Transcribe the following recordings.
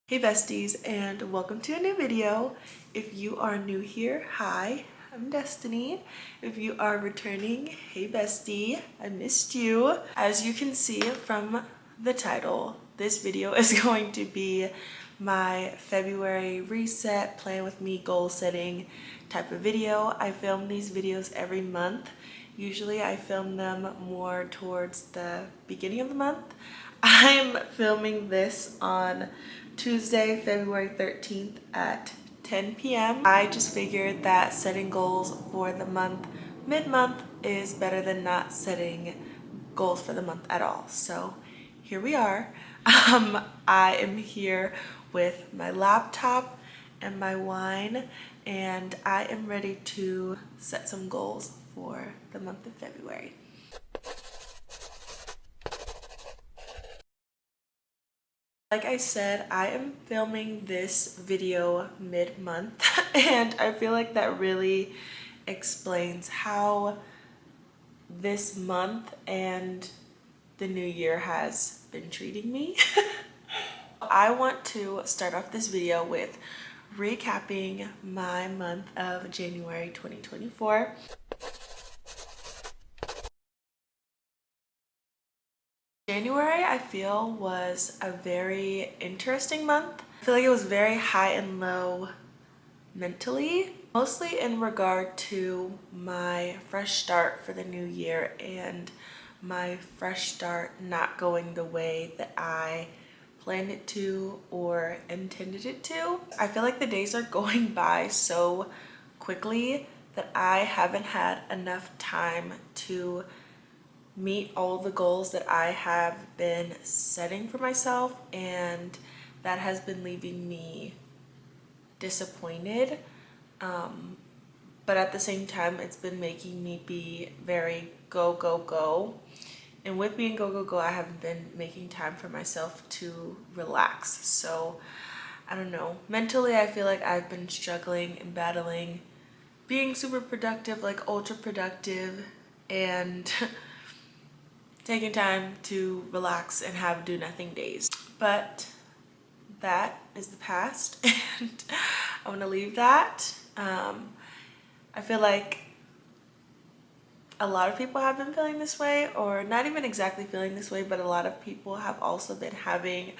Hey besties, and welcome to a new video. If you are new here, hi, I'm Destiny. If you are returning, hey bestie, I missed you. As you can see from the title, this video is going to be my February reset, plan with me, goal setting type of video. I film these videos every month. Usually I film them more towards the beginning of the month. I'm filming this on Tuesday, February 13th at 10 p.m. I just figured that setting goals for the month mid-month is better than not setting goals for the month at all. So here we are. I am here with my laptop and my wine, and I am ready to set some goals for the month of February. Like I said, I am filming this video mid-month and I feel like that really explains how this month and the new year has been treating me. I want to start off this video with recapping my month of January 2024. January, I feel, was a very interesting month. I feel like it was very high and low mentally, mostly in regard to my fresh start for the new year and my fresh start not going the way that I planned it to or intended it to. I feel like the days are going by so quickly that I haven't had enough time to meet all the goals that I have been setting for myself, and that has been leaving me disappointed. But at the same time, it's been making me be very go, go, go. And with being go, go, go, I haven't been making time for myself to relax. So I don't know. Mentally, I feel like I've been struggling and battling being super productive, like ultra productive, and taking time to relax and have do nothing days. But that is the past and I want to leave that. I feel like a lot of people have been feeling this way, or not even exactly feeling this way, but a lot of people have also been having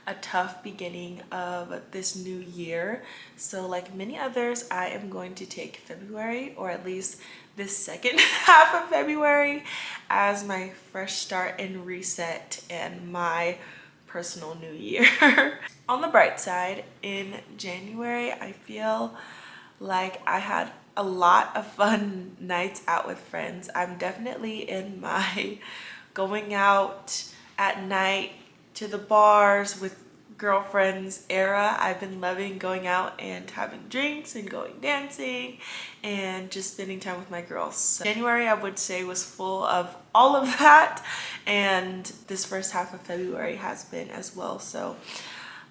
a tough beginning of this new year. So like many others, I am going to take February, or at least this second half of February, as my fresh start and reset and my personal new year. On the bright side, in January, I feel like I had a lot of fun nights out with friends. I'm definitely in my going out at night to the bars with girlfriends era. I've been loving going out and having drinks and going dancing and just spending time with my girls. So January, I would say, was full of all of that, and this first half of February has been as well. So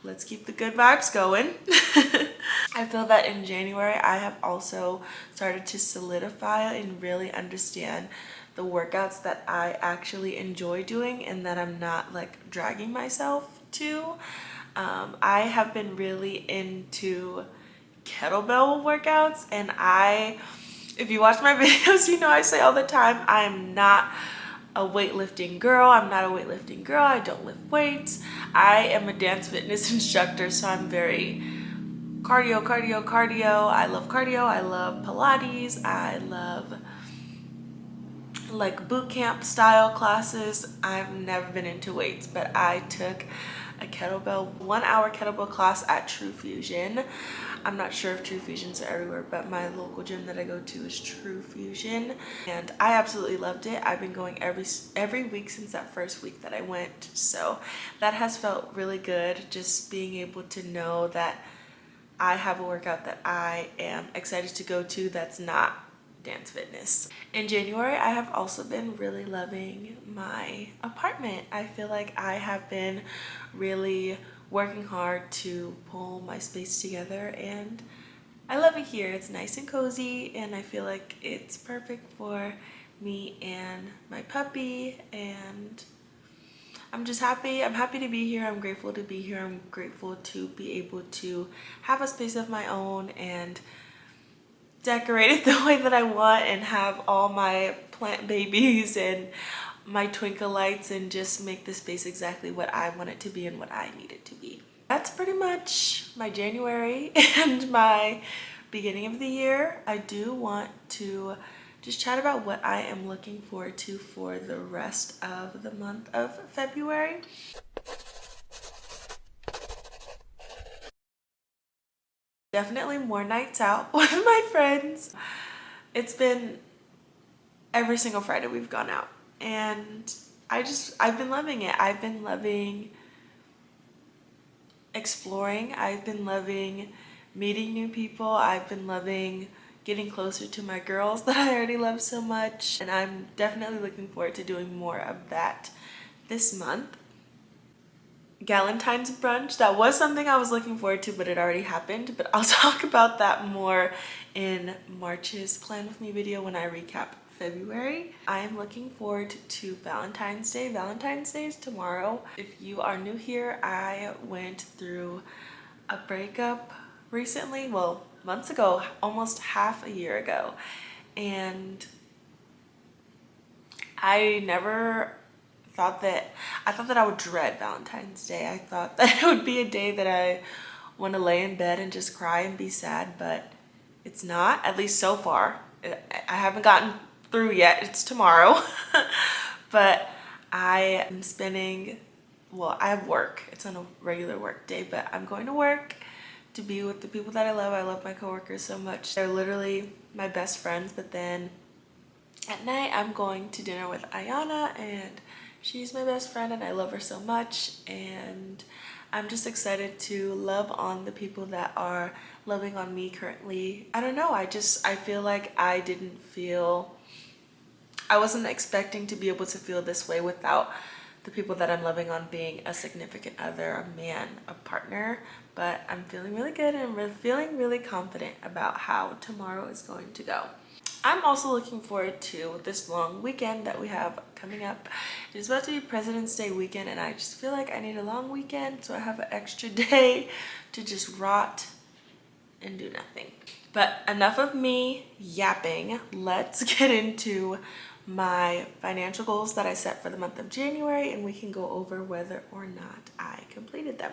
let's keep the good vibes going. I feel that in January, I have also started to solidify and really understand the workouts that I actually enjoy doing and that I'm not like dragging myself to. I have been really into kettlebell workouts, and if you watch my videos, you know I say all the time, I am not a weightlifting girl. I'm not a weightlifting girl. I don't lift weights. I am a dance fitness instructor, so I'm very cardio, cardio, cardio. I love cardio. I love Pilates. I love like boot camp style classes. I've never been into weights, but I took a kettlebell 1-hour kettlebell class at True Fusion. I'm not sure if True Fusions are everywhere, but my local gym that I go to is True Fusion, and I absolutely loved it. I've been going every week since that first week that I went, so that has felt really good, just being able to know that I have a workout that I am excited to go to that's not dance fitness. In January, I have also been really loving my apartment. I feel like I have been really working hard to pull my space together, and I love it here. It's nice and cozy, and I feel like it's perfect for me and my puppy, and I'm just happy. I'm happy to be here. I'm grateful to be here. I'm grateful to be able to have a space of my own and decorate it the way that I want and have all my plant babies and my twinkle lights and just make the space exactly what I want it to be and what I need it to be. That's pretty much my January and my beginning of the year. I do want to just chat about what I am looking forward to for the rest of the month of February. Definitely more nights out with my friends. It's been every single Friday we've gone out, and I've been loving it. I've been loving exploring. I've been loving meeting new people. I've been loving getting closer to my girls that I already love so much, and I'm definitely looking forward to doing more of that this month. Galentine's brunch, that was something I was looking forward to, but it already happened, but I'll talk about that more in March's Plan With Me video when I recap February. I am looking forward to Valentine's Day. Valentine's Day is tomorrow. If you are new here, I went through a breakup recently, well, months ago, almost half a year ago, and I thought that I would dread Valentine's Day. I thought that it would be a day that I want to lay in bed and just cry and be sad, but it's not, at least so far. I haven't gotten through yet. It's tomorrow. But I am spending, well, I have work. It's on a regular work day, but I'm going to work to be with the people that I love. I love my coworkers so much. They're literally my best friends, but then at night I'm going to dinner with Ayana, and she's my best friend and I love her so much, and I'm just excited to love on the people that are loving on me currently. I don't know, I feel like I wasn't expecting to be able to feel this way without the people that I'm loving on being a significant other, a man, a partner, but I'm feeling really good and I'm feeling really confident about how tomorrow is going to go. I'm also looking forward to this long weekend that we have coming up. It's about to be President's Day weekend, and I just feel like I need a long weekend, so I have an extra day to just rot and do nothing. But enough of me yapping. Let's get into my financial goals that I set for the month of January, and we can go over whether or not I completed them.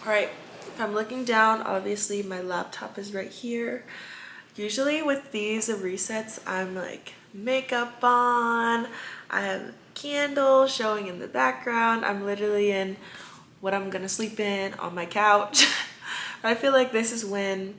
All right. If I'm looking down, obviously my laptop is right here. Usually with these resets, I'm like makeup on, I have a candle showing in the background, I'm literally in what I'm gonna sleep in on my couch. But I feel like this is how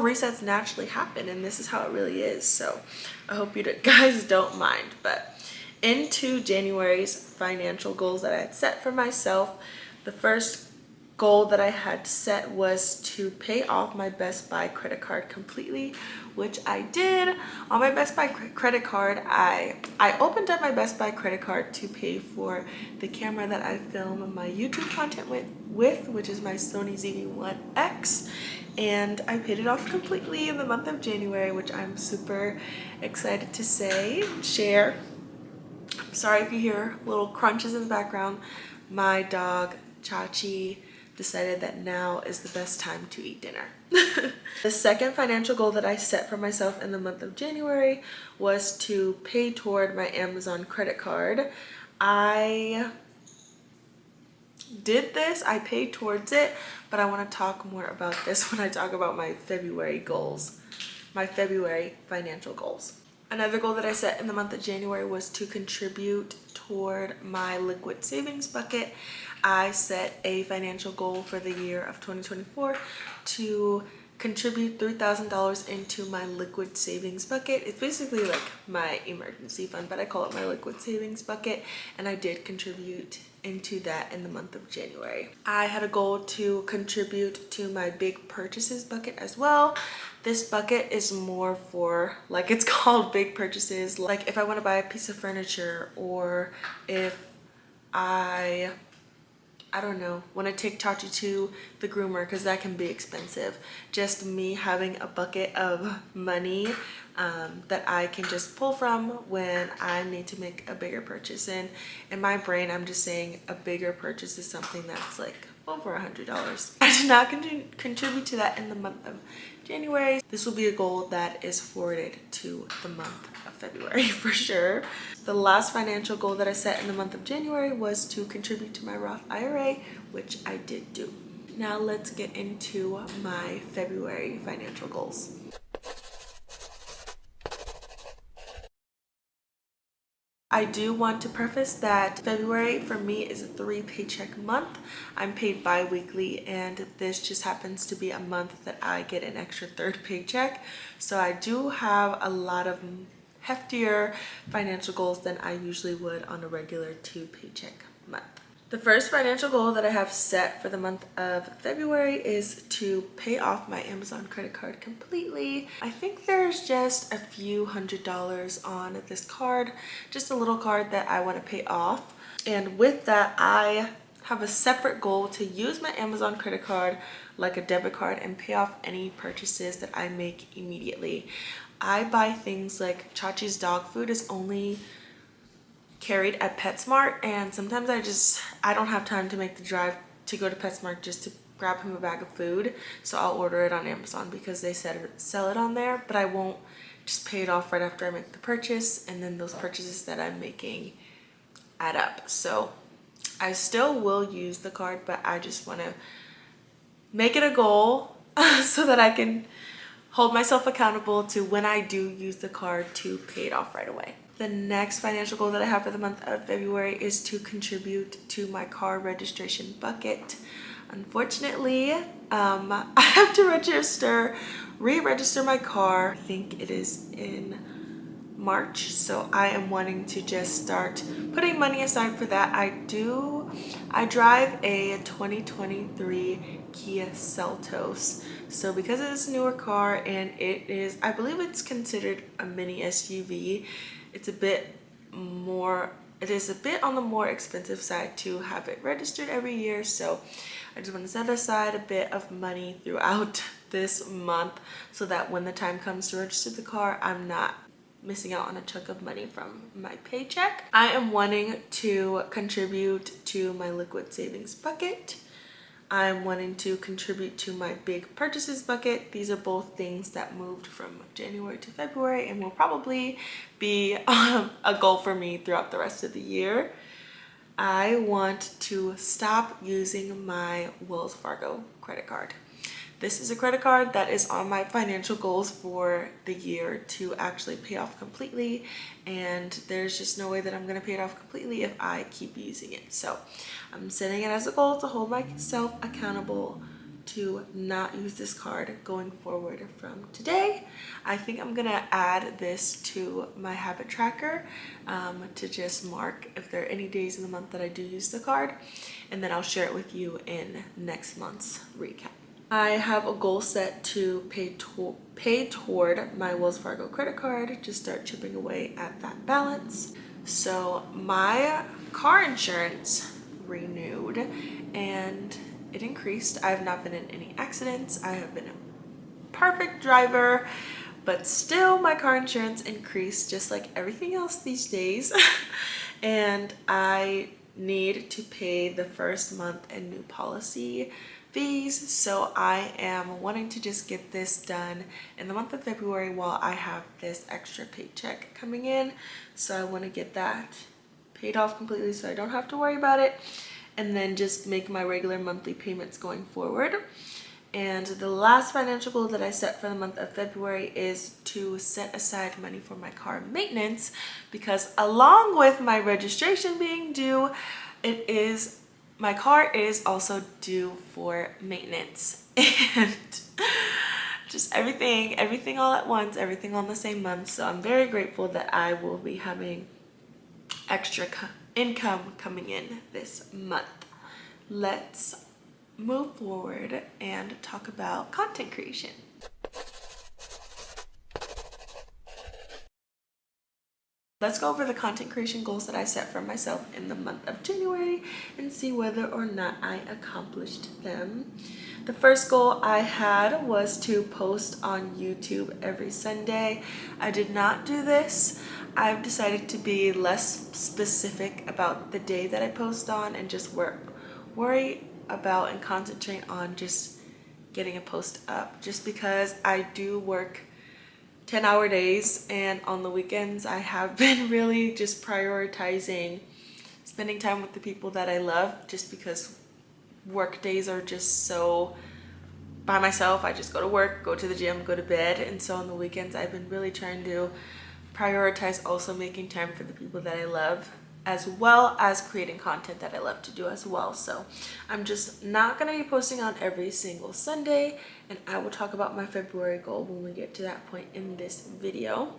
resets naturally happen, and this is how it really is. So I hope you guys don't mind. But into January's financial goals that I had set for myself, the first goal that I had set was to pay off my Best Buy credit card completely, which I did. On my Best Buy credit card, I opened up my Best Buy credit card to pay for the camera that I film my YouTube content with, which is my Sony ZV-1X, and I paid it off completely in the month of January, which I'm super excited to share. Sorry if you hear little crunches in the background. My dog Chachi decided that now is the best time to eat dinner. The second financial goal that I set for myself in the month of January was to pay toward my Amazon credit card. I did this, I paid towards it, but I want to talk more about this when I talk about my February goals, my February financial goals. Another goal that I set in the month of January was to contribute toward my liquid savings bucket. I set a financial goal for the year of 2024 to contribute $3,000 into my liquid savings bucket. It's basically like my emergency fund, but I call it my liquid savings bucket, and I did contribute into that in the month of January. I had a goal to contribute to my big purchases bucket as well. This bucket is more for, like, it's called big purchases, like if I want to buy a piece of furniture, or if I I don't know, want to take Chachi to the groomer because that can be expensive. Just me having a bucket of money that I can just pull from when I need to make a bigger purchase. And in my brain, I'm just saying a bigger purchase is something that's like over $100. I did not contribute to that in the month of January. This will be a goal that is forwarded to the month of February for sure. The last financial goal that I set in the month of January was to contribute to my Roth IRA, which I did do. Now let's get into my February financial goals. I do want to preface that February for me is a 3-paycheck month. I'm paid bi-weekly, and this just happens to be a month that I get an extra 3rd paycheck. So I do have a lot of heftier financial goals than I usually would on a regular 2-paycheck month. The first financial goal that I have set for the month of February is to pay off my Amazon credit card completely. I think there's just a few $100s on this card, just a little card that I want to pay off. And with that, I have a separate goal to use my Amazon credit card like a debit card and pay off any purchases that I make immediately. I buy things like Chachi's dog food is only carried at PetSmart, and sometimes I don't have time to make the drive to go to PetSmart just to grab him a bag of food, so I'll order it on Amazon because they sell it on there, but I won't just pay it off right after I make the purchase, and then those purchases that I'm making add up. So I still will use the card, but I just want to make it a goal so that I can hold myself accountable to when I do use the card to pay it off right away. The next financial goal that I have for the month of February is to contribute to my car registration bucket. Unfortunately, I have to re-register my car. I think it is in March, so I am wanting to just start putting money aside for that. I drive a 2023 Kia Seltos, so because it is a newer car and I believe it's considered a mini SUV, it is a bit on the more expensive side to have it registered every year. So I just want to set aside a bit of money throughout this month so that when the time comes to register the car, I'm not missing out on a chunk of money from my paycheck. I am wanting to contribute to my liquid savings bucket. I'm wanting to contribute to my big purchases bucket. These are both things that moved from January to February and will probably be a goal for me throughout the rest of the year. I want to stop using my Wells Fargo credit card. This is a credit card that is on my financial goals for the year to actually pay off completely, and there's just no way that I'm going to pay it off completely if I keep using it. So I'm setting it as a goal to hold myself accountable to not use this card going forward from today. I think I'm going to add this to my habit tracker to just mark if there are any days in the month that I do use the card, and then I'll share it with you in next month's recap. I have a goal set to pay toward my Wells Fargo credit card to start chipping away at that balance. So my car insurance renewed and it increased. I have not been in any accidents. I have been a perfect driver, but still my car insurance increased just like everything else these days. And I need to pay the first month and new policy fees, so I am wanting to just get this done in the month of February while I have this extra paycheck coming in. So I want to get that paid off completely so I don't have to worry about it, and then just make my regular monthly payments going forward. And the last financial goal that I set for the month of February is to set aside money for my car maintenance, because along with my registration being due, my car is also due for maintenance, and just everything all at once, everything on the same month. So I'm very grateful that I will be having extra income coming in this month. Let's move forward and talk about content creation. Let's go over the content creation goals that I set for myself in the month of January and see whether or not I accomplished them. The first goal I had was to post on YouTube every Sunday. I did not do this. I've decided to be less specific about the day that I post on and just worry about and concentrate on just getting a post up, just because I do work 10-hour days, and on the weekends I have been really just prioritizing spending time with the people that I love, just because work days are just so by myself. I just go to work, go to the gym, go to bed, and so on the weekends I've been really trying to prioritize also making time for the people that I love, as well as creating content that I love to do as well. So I'm just not going to be posting on every single Sunday, and I will talk about my February goal when we get to that point in this video.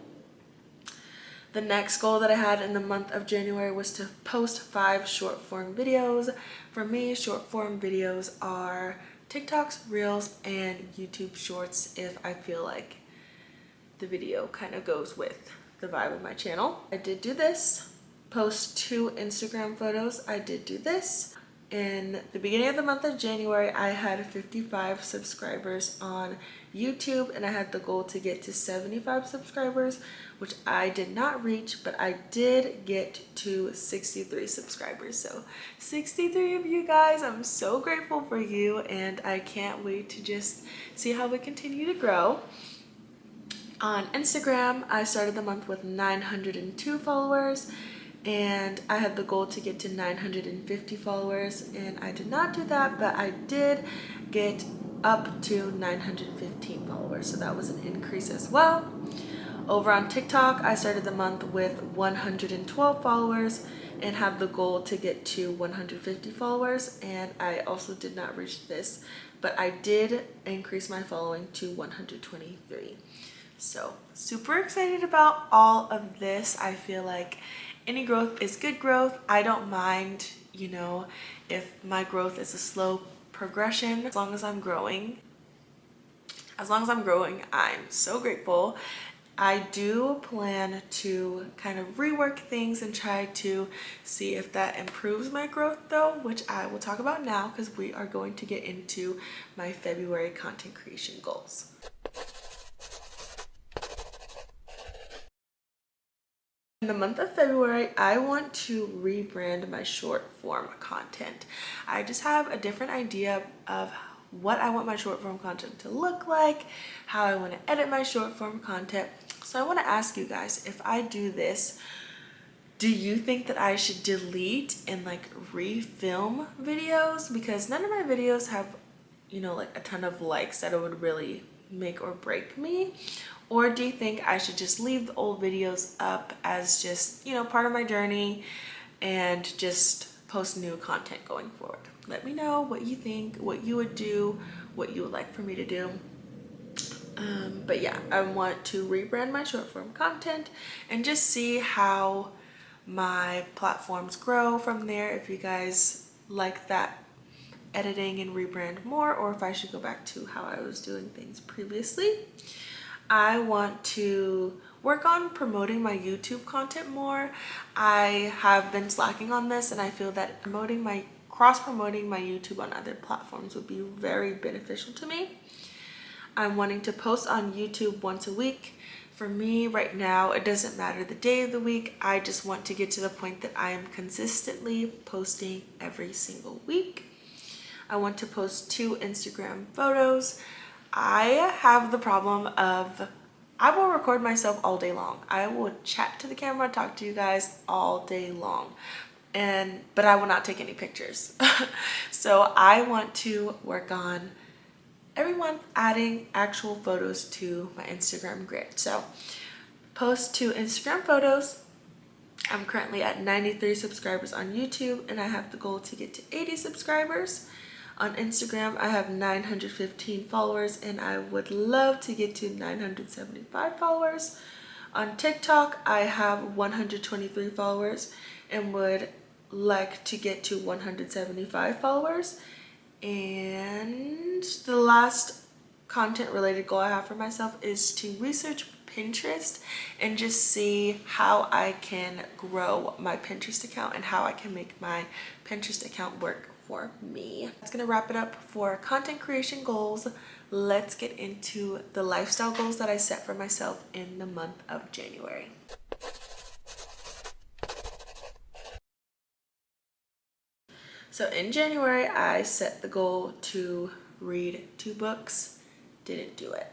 The next goal that I had in the month of January was to post 5 short form videos. For me, short form videos are TikToks, Reels, and YouTube Shorts if I feel like the video kind of goes with the vibe of my channel. I did do this. Post 2 Instagram photos. I did do this. In the beginning of the month of January, I had 55 subscribers on YouTube, and I had the goal to get to 75 subscribers, which I did not reach, but I did get to 63 subscribers. So 63 of you guys, I'm so grateful for you, and I can't wait to just see how we continue to grow. On Instagram, I started the month with 902 followers, and I had the goal to get to 950 followers, and I did not do that, but I did get up to 915 followers, so that was an increase as well. Over on TikTok, I started the month with 112 followers and had the goal to get to 150 followers, and I also did not reach this, but I did increase my following to 123. So super excited about all of this. I feel like any growth is good growth. I don't mind, if my growth is a slow progression, as long as I'm growing. I'm so grateful. I do plan to kind of rework things and try to see if that improves my growth though, which I will talk about now because we are going to get into my February content creation goals. In the month of February, I want to rebrand my short form content. I just have a different idea of what I want my short form content to look like, how I want to edit my short form content. So I want to ask you guys, if I do this, do you think that I should delete and refilm videos? Because none of my videos have, a ton of likes that it would really make or break me. Or do you think I should just leave the old videos up as just, part of my journey and just post new content going forward? Let me know what you think, what you would do, what you would like for me to do. But yeah, I want to rebrand my short form content and just see how my platforms grow from there. If you guys like that editing and rebrand more, or if I should go back to how I was doing things previously. I want to work on promoting my YouTube content more. I have been slacking on this, and I feel that cross-promoting my YouTube on other platforms would be very beneficial to me. I'm wanting to post on YouTube once a week. For me right now, it doesn't matter the day of the week. I just want to get to the point that I am consistently posting every single week. I want to post 2 Instagram photos. I have the problem of I will record myself all day long. I will chat to the camera, talk to you guys all day long, but I will not take any pictures. So I want to work on every month adding actual photos to my Instagram grid. So post 2 Instagram photos. I'm currently at 93 subscribers on YouTube, and I have the goal to get to 80 subscribers. On Instagram, I have 915 followers, and I would love to get to 975 followers. On TikTok, I have 123 followers and would like to get to 175 followers. And the last content related goal I have for myself is to research Pinterest and just see how I can grow my Pinterest account and how I can make my Pinterest account work for me. That's gonna wrap it up for content creation goals. Let's get into the lifestyle goals that I set for myself in the month of January. So in January, I set the goal to read 2 books. Didn't do it.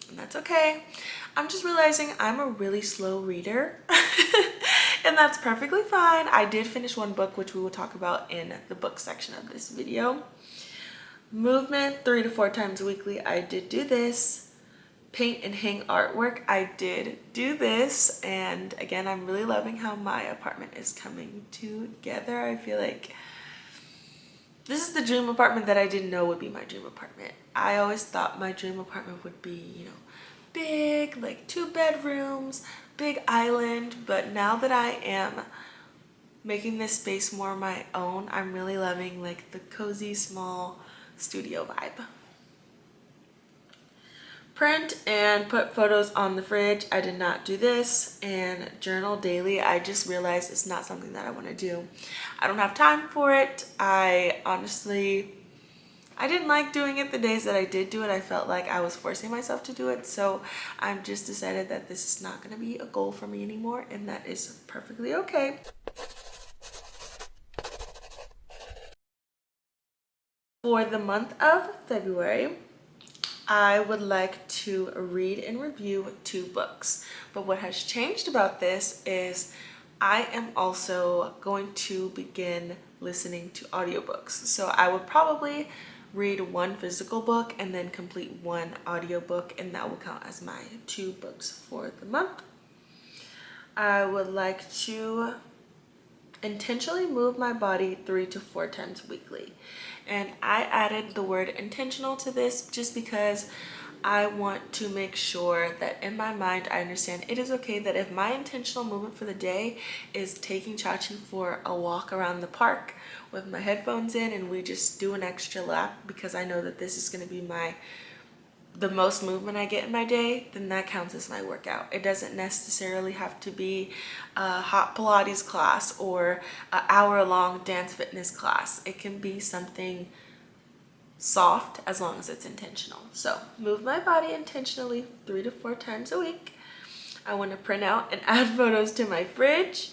And that's okay. I'm just realizing I'm a really slow reader and that's perfectly fine. I did finish 1 book, which we will talk about in the book section of this video. Movement 3 to 4 times weekly. I did do this. Paint and hang artwork. I did do this. And again, I'm really loving how my apartment is coming together. I feel like this is the dream apartment that I didn't know would be my dream apartment. I always thought my dream apartment would be, you know, big, like 2 bedrooms, big island. But now that I am making this space more my own, I'm really loving like the cozy small studio vibe. Print and put photos on the fridge. I did not do this. And journal daily. I just realized it's not something that I want to do. I don't have time for it. I didn't like doing it the days that I did do it. I felt like I was forcing myself to do it. So I've just decided that this is not going to be a goal for me anymore, and that is perfectly okay. For the month of February, I would like to read and review 2 books. But what has changed about this is I am also going to begin listening to audiobooks. So I would probably read 1 physical book and then complete 1 audiobook, and that will count as my 2 books for the month. I would like to intentionally move my body 3 to 4 times weekly. And I added the word intentional to this just because I want to make sure that in my mind I understand it is okay that if my intentional movement for the day is taking Chachi for a walk around the park with my headphones in and we just do an extra lap, because I know that this is going to be the most movement I get in my day, then that counts as my workout. It doesn't necessarily have to be a hot Pilates class or an hour-long dance fitness class. It can be something soft as long as it's intentional. So move my body intentionally 3 to 4 times a week. I want to print out and add photos to my fridge.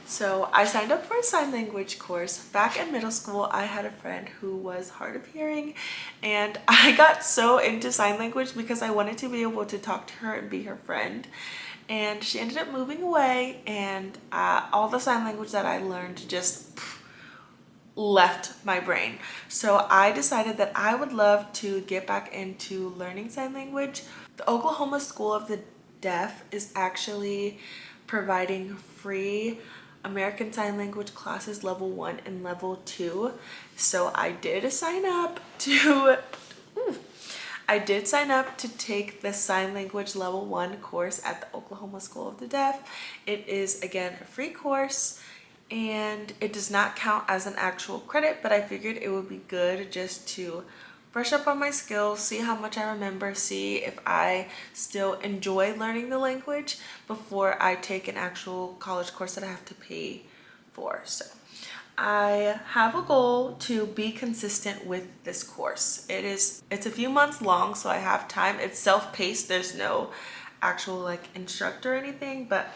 So I signed up for a sign language course. Back in middle school, I had a friend who was hard of hearing, and I got so into sign language because I wanted to be able to talk to her and be her friend. And she ended up moving away, and all the sign language that I learned just left my brain. So I decided that I would love to get back into learning sign language. The Oklahoma School of the Deaf is actually providing free American Sign Language classes level 1 and level 2. So I did sign up to take the sign language level 1 course at the Oklahoma School of the Deaf. It is again a free course and it does not count as an actual credit, but I figured it would be good just to brush up on my skills, see how much I remember, see if I still enjoy learning the language before I take an actual college course that I have to pay for. So I have a goal to be consistent with this course. It's a few months long, so I have time. It's self-paced. There's no actual like instructor or anything, but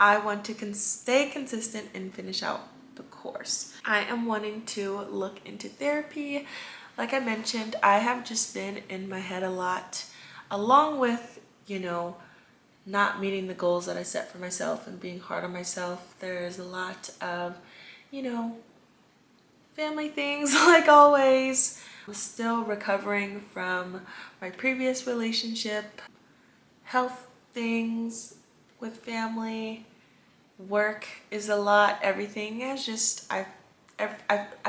I want to stay consistent and finish out the course. I am wanting to look into therapy. Like I mentioned, I have just been in my head a lot, along with, you know, not meeting the goals that I set for myself and being hard on myself. There's a lot of, you know, family things like always. I'm still recovering from my previous relationship, health things with family, work is a lot. Everything is just, I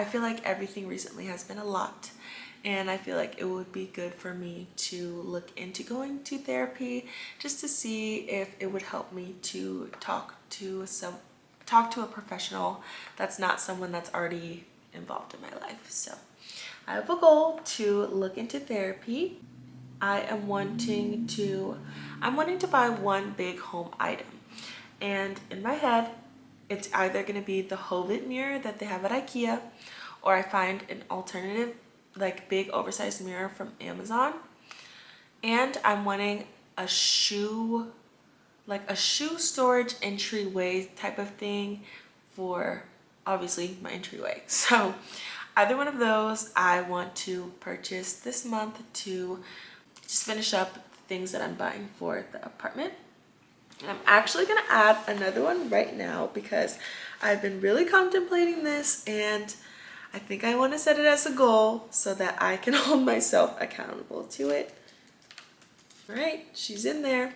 feel like everything recently has been a lot, and I feel like it would be good for me to look into going to therapy just to see if it would help me to talk to a professional that's not someone that's already involved in my life. So I have a goal to look into therapy. I'm wanting to buy one big home item. And in my head, it's either going to be the Hovet mirror that they have at IKEA, or I find an alternative, like big oversized mirror from Amazon. And I'm wanting a shoe, like a shoe storage entryway type of thing for obviously my entryway. So either one of those I want to purchase this month to just finish up things that I'm buying for the apartment. And I'm actually gonna add another one right now because I've been really contemplating this, and I think I want to set it as a goal so that I can hold myself accountable to it. All right, she's in there.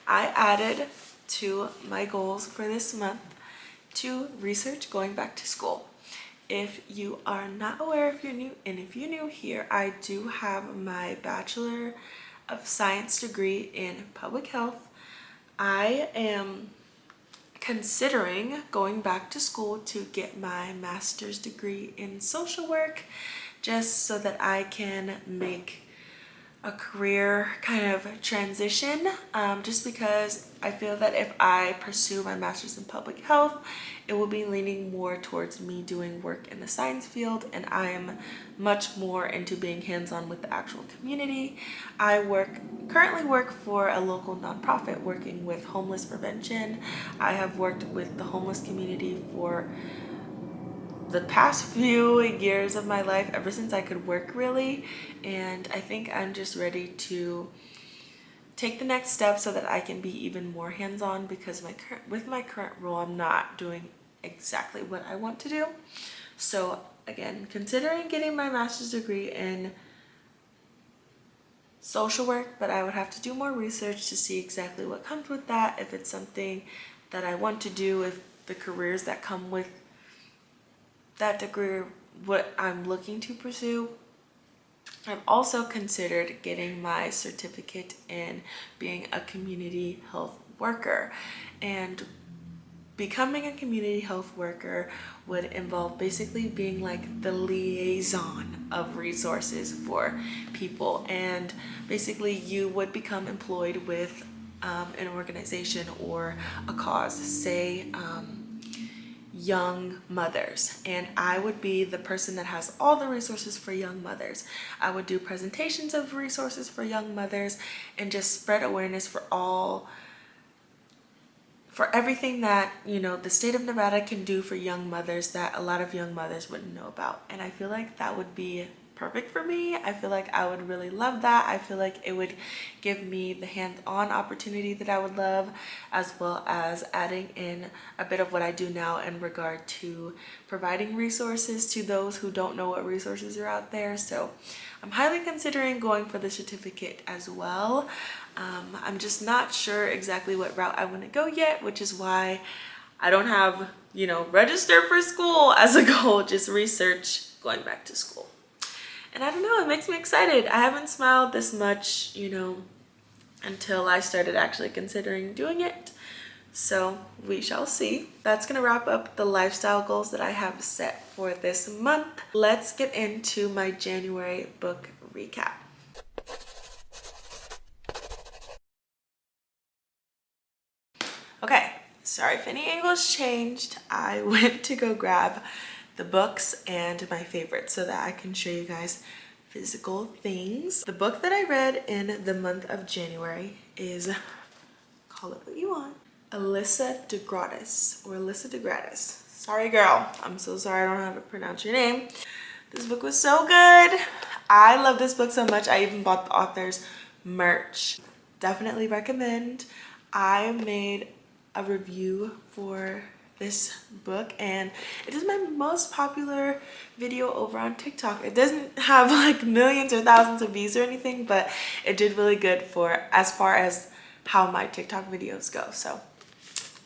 I added to my goals for this month to research going back to school. If you are not aware, if you're new, and if you're new here, I do have my Bachelor of Science degree in public health. I am considering going back to school to get my master's degree in social work, just so that I can make a career kind of transition, just because I feel that if I pursue my master's in public health, it will be leaning more towards me doing work in the science field, and I am much more into being hands-on with the actual community. I currently work for a local nonprofit working with homeless prevention. I have worked with the homeless community for the past few years of my life, ever since I could work really, and I think I'm just ready to take the next step so that I can be even more hands-on, because with my current role I'm not doing exactly what I want to do. So again, considering getting my master's degree in social work, but I would have to do more research to see exactly what comes with that, if it's something that I want to do, if the careers that come with that degree what I'm looking to pursue. I've also considered getting my certificate in being a community health worker, and becoming a community health worker would involve basically being like the liaison of resources for people, and basically you would become employed with an organization or a cause, say young mothers, and I would be the person that has all the resources for young mothers. I would do presentations of resources for young mothers and just spread awareness for everything that, you know, the state of Nevada can do for young mothers that a lot of young mothers wouldn't know about. And I feel like that would be perfect for me. I feel like I would really love that. I feel like it would give me the hands-on opportunity that I would love, as well as adding in a bit of what I do now in regard to providing resources to those who don't know what resources are out there. So I'm highly considering going for the certificate as well. I'm just not sure exactly what route I want to go yet, which is why I don't have, you know, register for school as a goal, just research going back to school. And I don't know, it makes me excited. I haven't smiled this much, you know, until I started actually considering doing it. So we shall see. That's gonna wrap up the lifestyle goals that I have set for this month. Let's get into my January book recap. Okay, sorry if any angles changed. I went to go grab the books and my favorites so that I can show you guys physical things. The book that I read in the month of January is, call it what you want, Alyssa DeGratis, or Alyssa DeGratis. Sorry girl, I'm so sorry, I don't know how to pronounce your name. This book was so good. I love this book so much, I even bought the author's merch. Definitely recommend. I made a review for this book, and it is my most popular video over on TikTok. It doesn't have like millions or thousands of views or anything, but it did really good for as far as how my TikTok videos go. So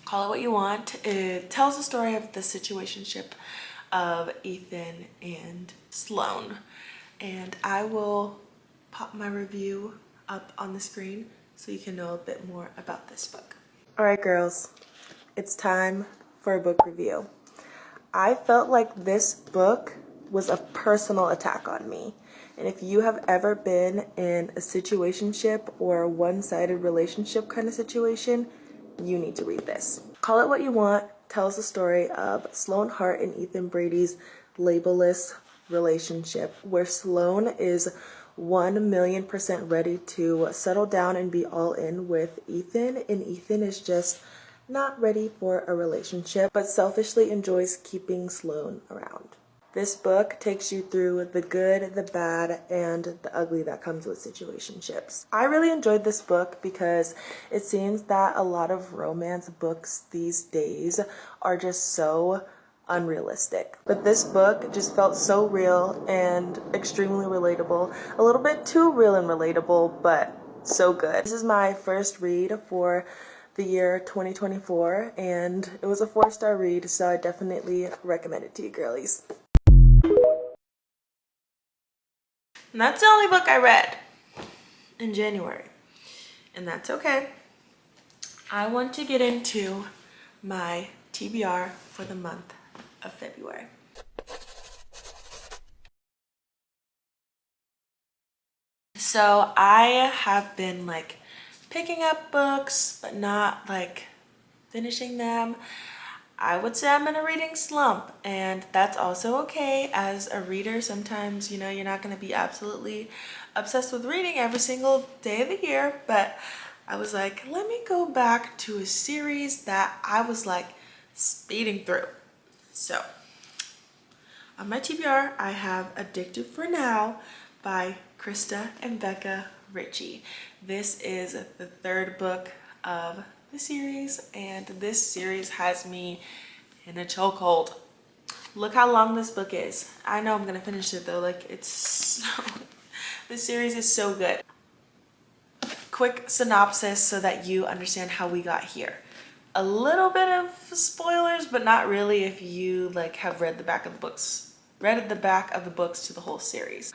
call it what you want. It tells the story of the situationship of Ethan and Sloane, and I will pop my review up on the screen so you can know a bit more about this book. All right, girls, it's time for a book review. I felt like this book was a personal attack on me, And if you have ever been in a situationship or a one-sided relationship kind of situation, you need to read this. Call It What You Want tells the story of Sloane Hart and Ethan Brady's labelless relationship, where Sloane is 1,000,000% ready to settle down and be all in with Ethan, and Ethan is just not ready for a relationship, but selfishly enjoys keeping Sloane around. This book takes you through the good, the bad, and the ugly that comes with situationships. I really enjoyed this book because it seems that a lot of romance books these days are just so unrealistic. But this book just felt so real and extremely relatable. A little bit too real and relatable, but so good. This is my first read for the year 2024, and it was a 4-star read, so I definitely recommend it to you girlies. And that's the only book I read in January, and that's okay. I want to get into my TBR for the month of February. So I have been like picking up books, but not like finishing them. I would say I'm in a reading slump, and that's also okay. As a reader, sometimes, you know, you're not going to be absolutely obsessed with reading every single day of the year, but I was like, let me go back to a series that I was like speeding through. So on my TBR, I have Addicted for Now by Krista and Becca Ritchie. This is the 3rd book of the series, and this series has me in a chokehold. Look how long this book is. I know I'm gonna finish it though. Like, it's so, this series is so good. Quick synopsis so that you understand how we got here. A little bit of spoilers, but not really if you like have read the back of the books to the whole series.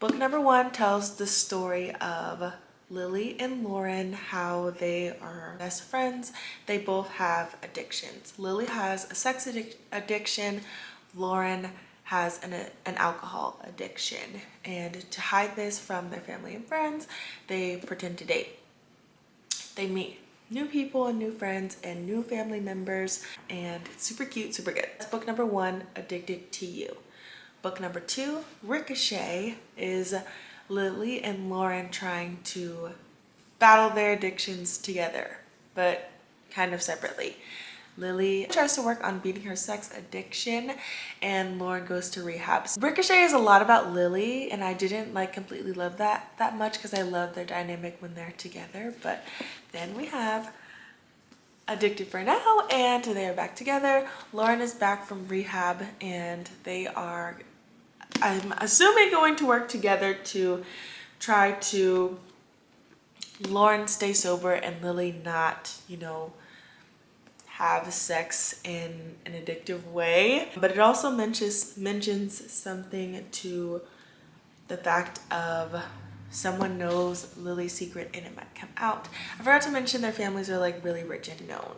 Book number 1 tells the story of Lily and Lauren, how they are best friends. They both have addictions. Lily has a sex addiction. Lauren has an alcohol addiction. And to hide this from their family and friends, they pretend to date. They meet new people and new friends and new family members, and it's super cute, super good. That's book number 1, Addicted to You. Book number 2, Ricochet, is Lily and Lauren trying to battle their addictions together, but kind of separately. Lily tries to work on beating her sex addiction, and Lauren goes to rehab. Ricochet is a lot about Lily, and I didn't like completely love that much because I love their dynamic when they're together. But then we have Addicted for Now, and they are back together. Lauren is back from rehab, and they are, I'm assuming, going to work together to try to Lauren stay sober and Lily not, you know, have sex in an addictive way. But it also mentions something to the fact of someone knows Lily's secret and it might come out. I forgot to mention their families are like really rich and known,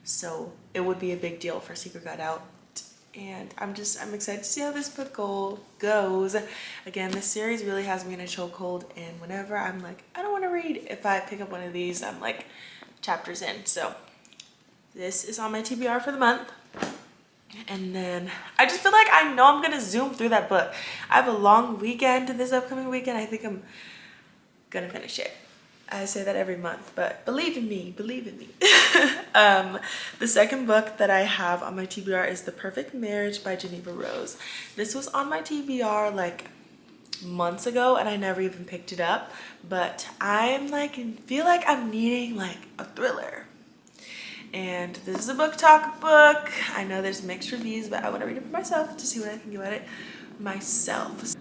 so it would be a big deal if our secret got out. And I'm excited to see how this book goes. Again, this series really has me in a chokehold, and whenever I'm like, I don't want to read, if I pick up one of these, I'm like chapters in. So this is on my TBR for the month. And then I just feel like I know I'm gonna zoom through that book. I have a long weekend this upcoming weekend. I think I'm gonna finish it. I say that every month, but believe in me, believe in me. The second book that I have on my TBR is The Perfect Marriage by Geneva Rose. This was on my TBR like months ago, and I never even picked it up, but I'm like, feel like I'm needing like a thriller. And this is a book talk book. I know there's mixed reviews, but I want to read it for myself to see what I think about it myself.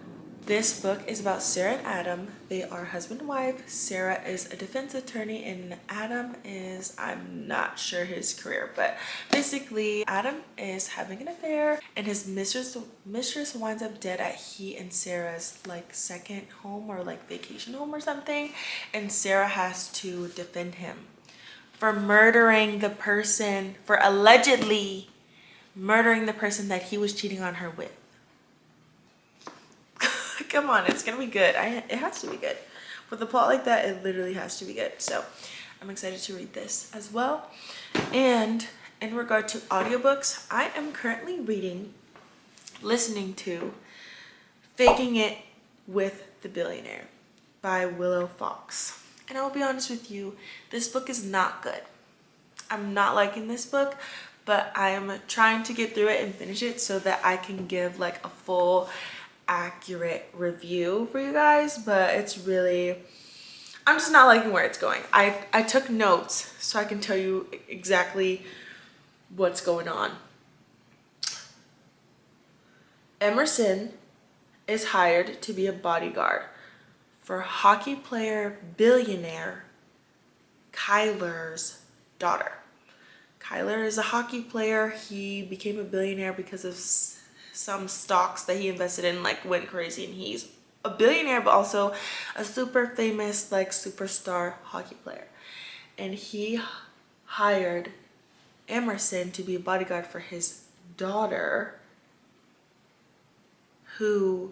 This book is about Sarah and Adam. They are husband and wife. Sarah is a defense attorney and Adam is, I'm not sure his career, but basically Adam is having an affair and his mistress winds up dead at he and Sarah's like second home or like vacation home or something, and Sarah has to defend him for allegedly murdering the person that he was cheating on her with. Come on, it's gonna be good. It has to be good. With a plot like that, it literally has to be good. So I'm excited to read this as well. And in regard to audiobooks, I am currently listening to Faking It with the Billionaire by Willow Fox. And I'll be honest with you, this book is not good. I'm not liking this book, but I am trying to get through it and finish it so that I can give like a full, accurate review for you guys. But it's really, I'm just not liking where it's going. I took notes so I can tell you exactly what's going on. Emerson is hired to be a bodyguard for hockey player billionaire Kyler's daughter. Kyler is a hockey player. He became a billionaire because of some stocks that he invested in, like went crazy, and he's a billionaire but also a super famous like superstar hockey player. And he hired Emerson to be a bodyguard for his daughter, whose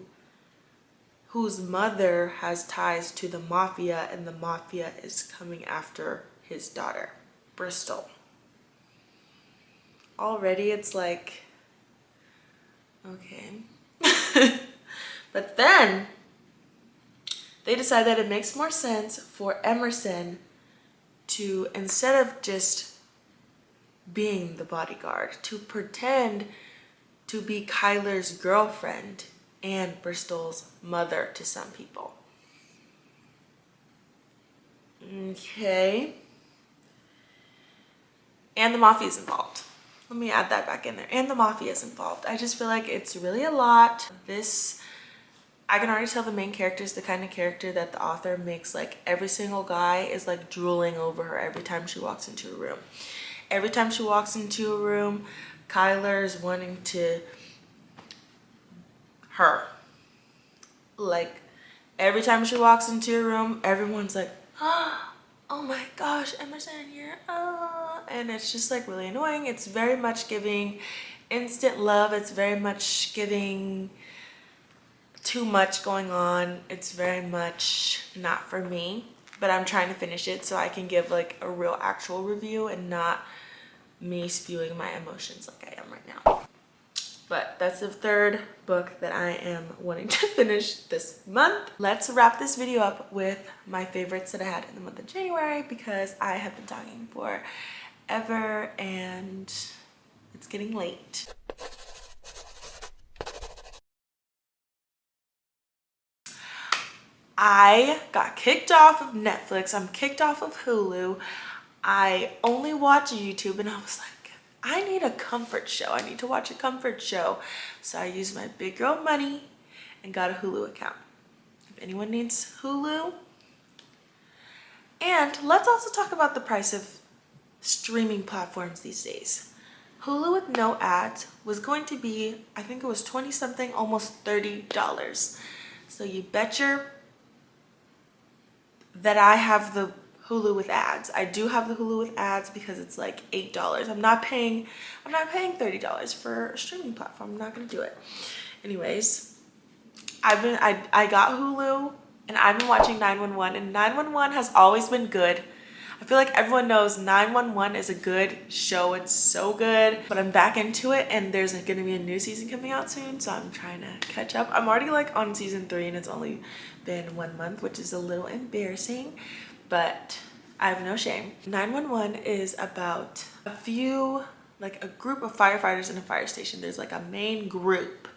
mother has ties to the mafia, and the mafia is coming after his daughter, Bristol. Already it's like, okay. But then they decide that it makes more sense for Emerson to, instead of just being the bodyguard, to pretend to be Kyler's girlfriend and Bristol's mother to some people. Okay. And the mafia is involved. Let me add that back in there. And the mafia is involved. I just feel like it's really a lot. I can already tell the main character is the kind of character that the author makes like every single guy is like drooling over her every time she walks into a room. Every time she walks into a room, Kyler's wanting to her. Like every time she walks into a room, everyone's like, oh my gosh, Emerson here. And it's just like really annoying. It's very much giving instant love. It's very much giving too much going on. It's very much not for me, but I'm trying to finish it so I can give like a real actual review and not me spewing my emotions like I am right now. But that's the third book that I am wanting to finish this month. Let's wrap this video up with my favorites that I had in the month of January, because I have been talking forever and it's getting late. I got kicked off of Netflix. I'm kicked off of Hulu. I only watch YouTube, and I was like, I need a comfort show. I need to watch a comfort show. So I used my big girl money and got a Hulu account. If anyone needs Hulu. And let's also talk about the price of streaming platforms these days. Hulu with no ads was going to be, I think it was 20 something, almost $30. So you betcha that I have the Hulu with ads. I do have the Hulu with ads because it's like $8. I'm not paying $30 for a streaming platform. I'm not gonna do it. Anyways, I got Hulu and I've been watching 911, and 911 has always been good. I feel like everyone knows 911 is a good show. It's so good, but I'm back into it, and there's gonna be a new season coming out soon, so I'm trying to catch up. I'm already like on season 3 and it's only been 1 month, which is a little embarrassing, but I have no shame. 911 is about a group of firefighters in a fire station. There's like a main group,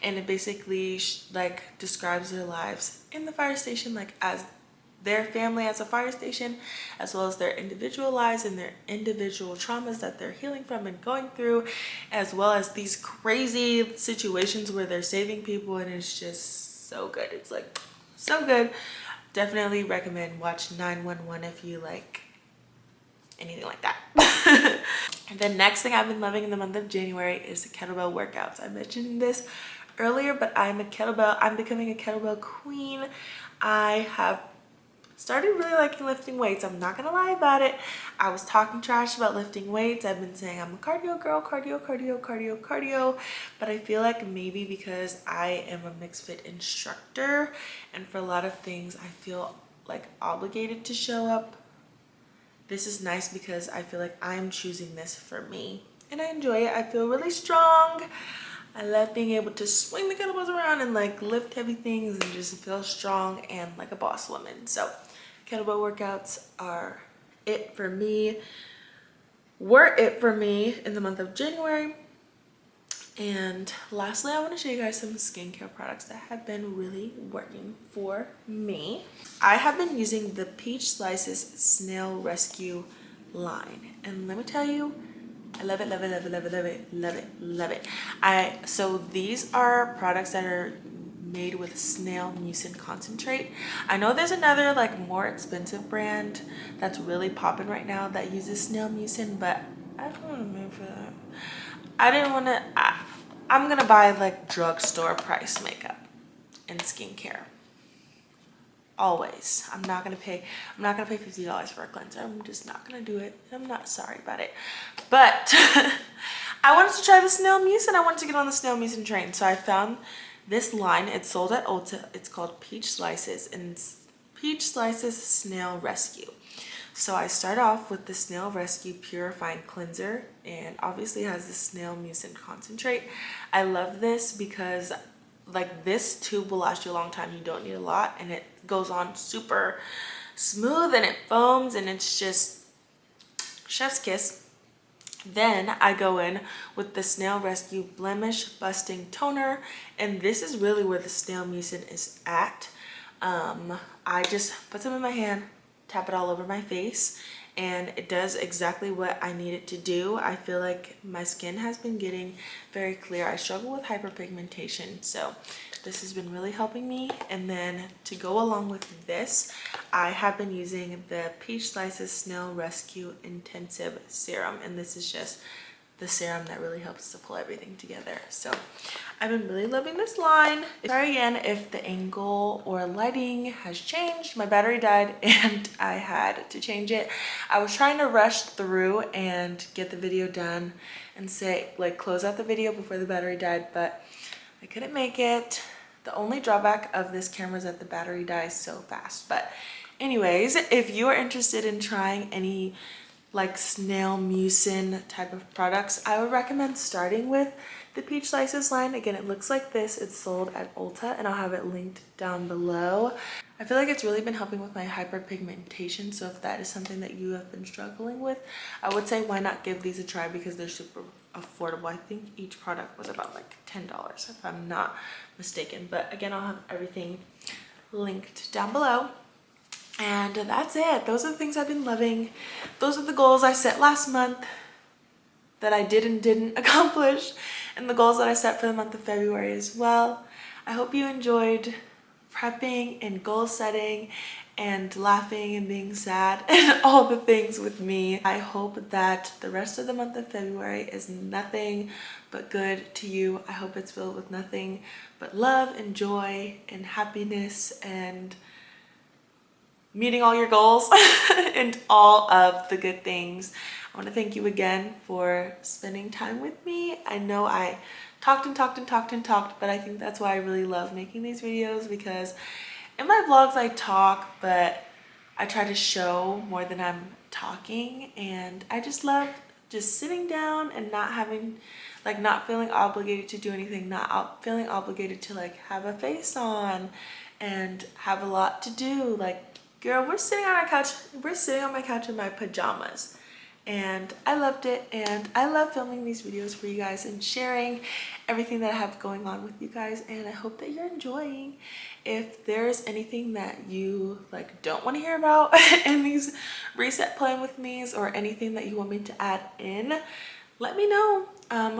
and it basically like describes their lives in the fire station, like as their family as a fire station, as well as their individual lives and their individual traumas that they're healing from and going through, as well as these crazy situations where they're saving people, and it's just so good. It's like so good. Definitely recommend watch 911 if you like anything like that. And the next thing I've been loving in the month of January is the kettlebell workouts. I mentioned this earlier, but I'm becoming a kettlebell queen. I have started really liking lifting weights. I'm not gonna lie about it. I was talking trash about lifting weights. I've been saying I'm a cardio girl, cardio, but I feel like maybe because I am a mixed fit instructor, and for a lot of things I feel like obligated to show up, this is nice because I feel like I'm choosing this for me and I enjoy it. I feel really strong. I love being able to swing the kettlebells around and like lift heavy things and just feel strong and like a boss woman. So kettlebell workouts are it for me, were it for me in the month of January. And lastly, I want to show you guys some skincare products that have been really working for me. I have been using the Peach Slices Snail Rescue line, and let me tell you, I love it, love it, love it, love it, love it, love it, love it. So these are products that are made with snail mucin concentrate. I know there's another like more expensive brand that's really popping right now that uses snail mucin, but I don't want to move for that. I didn't want to. I'm gonna buy like drugstore price makeup and skincare. Always. I'm not gonna pay $50 for a cleanser. I'm just not gonna do it. I'm not sorry about it. But I wanted to try the snail mucin. I wanted to get on the snail mucin train. So I found this line. It's sold at Ulta. It's called Peach Slices, and it's Peach Slices Snail Rescue. So I start off with the Snail Rescue Purifying Cleanser, and obviously it has the snail mucin concentrate. I love this because like this tube will last you a long time. You don't need a lot, and it goes on super smooth and it foams, and it's just chef's kiss. Then I go in with the Snail Rescue Blemish Busting Toner, and this is really where the snail mucin is at. I just put some in my hand, tap it all over my face, and it does exactly what I need it to do. I feel like my skin has been getting very clear. I struggle with hyperpigmentation, so this has been really helping me. And then to go along with this, I have been using the Peach Slices Snail Rescue Intensive Serum, and this is just the serum that really helps to pull everything together. So I've been really loving this line. Sorry again if the angle or lighting has changed. My battery died and I had to change it. I was trying to rush through and get the video done and say like close out the video before the battery died, but I couldn't make it. The only drawback of this camera is that the battery dies so fast. But anyways, if you are interested in trying any like snail mucin type of products, I would recommend starting with the Peach Slices line. Again, it looks like this. It's sold at Ulta, and I'll have it linked down below. I feel like it's really been helping with my hyperpigmentation, so if that is something that you have been struggling with, I would say why not give these a try because they're super affordable. I think each product was about like $10 if I'm not mistaken, but again, I'll have everything linked down below. And that's it. Those are the things I've been loving. Those are the goals I set last month that I did and didn't accomplish, and the goals that I set for the month of February as well. I hope you enjoyed prepping and goal setting and laughing and being sad and all the things with me. I hope that the rest of the month of February is nothing but good to you. I hope it's filled with nothing but love and joy and happiness and meeting all your goals and all of the good things. I want to thank you again for spending time with me. I know I talked, but I think that's why I really love making these videos, because in my vlogs I talk, but I try to show more than I'm talking, and I just love just sitting down and not having, like, not feeling obligated to do anything, not feeling obligated to like have a face on and have a lot to do. Like, girl, we're sitting on my couch in my pajamas, and I loved it, and I love filming these videos for you guys and sharing everything that I have going on with you guys, and I hope that you're enjoying. If there's anything that you like don't want to hear about in these reset plan with me's, or anything that you want me to add in, let me know.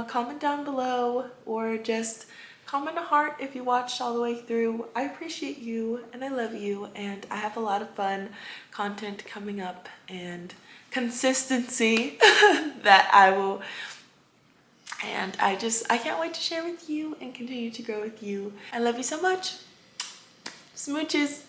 Comment down below, or just comment a heart if you watched all the way through. I appreciate you and I love you, and I have a lot of fun content coming up and consistency that I will, and I can't wait to share with you and continue to grow with you. I love you so much. Smooches.